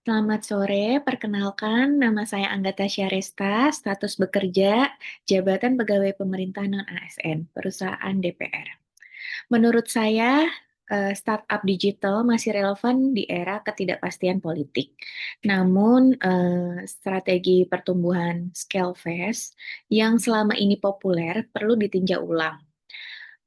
Selamat sore, perkenalkan nama saya Angga Syaresta, status bekerja, jabatan pegawai pemerintah non-ASN, perusahaan DPR. Menurut saya, startup digital masih relevan di era ketidakpastian politik. Namun, strategi pertumbuhan scale fast yang selama ini populer perlu ditinjau ulang.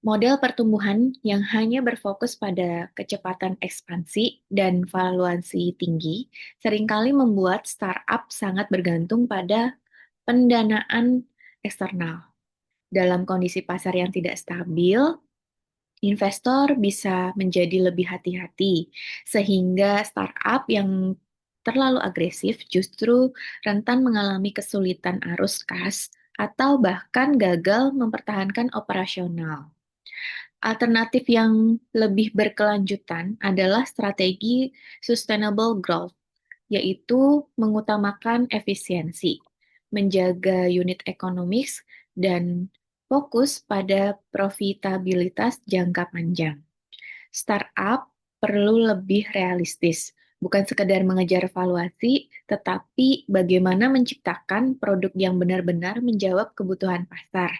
Model pertumbuhan yang hanya berfokus pada kecepatan ekspansi dan valuasi tinggi seringkali membuat startup sangat bergantung pada pendanaan eksternal. Dalam kondisi pasar yang tidak stabil, investor bisa menjadi lebih hati-hati, sehingga startup yang terlalu agresif justru rentan mengalami kesulitan arus kas atau bahkan gagal mempertahankan operasional. Alternatif yang lebih berkelanjutan adalah strategi sustainable growth, yaitu mengutamakan efisiensi, menjaga unit economics, dan fokus pada profitabilitas jangka panjang. Startup perlu lebih realistis, bukan sekedar mengejar valuasi, tetapi bagaimana menciptakan produk yang benar-benar menjawab kebutuhan pasar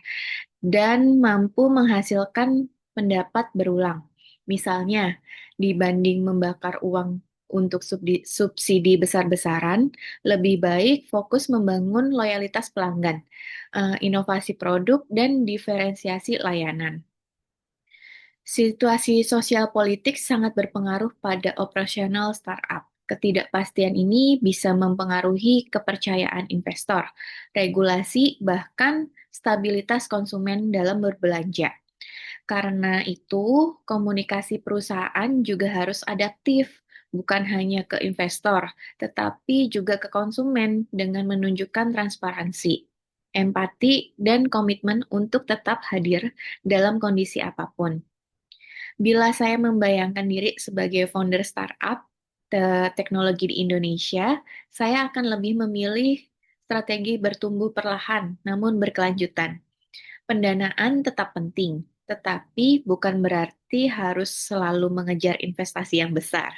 dan mampu menghasilkan pendapat berulang. Misalnya, dibanding membakar uang untuk subsidi besar-besaran, lebih baik fokus membangun loyalitas pelanggan, inovasi produk, dan diferensiasi layanan. Situasi sosial politik sangat berpengaruh pada operasional startup. Ketidakpastian ini bisa mempengaruhi kepercayaan investor, regulasi, bahkan stabilitas konsumen dalam berbelanja. Karena itu, komunikasi perusahaan juga harus adaptif, bukan hanya ke investor, tetapi juga ke konsumen dengan menunjukkan transparansi, empati, dan komitmen untuk tetap hadir dalam kondisi apapun. Bila saya membayangkan diri sebagai founder startup teknologi di Indonesia, saya akan lebih memilih strategi bertumbuh perlahan namun berkelanjutan. Pendanaan tetap penting, tetapi bukan berarti harus selalu mengejar investasi yang besar.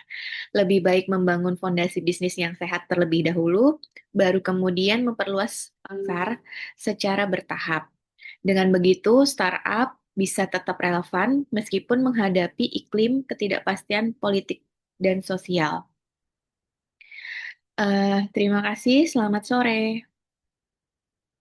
Lebih baik membangun fondasi bisnis yang sehat terlebih dahulu, baru kemudian memperluas pasar secara bertahap. Dengan begitu, startup bisa tetap relevan meskipun menghadapi iklim ketidakpastian politik dan sosial. Terima kasih, selamat sore.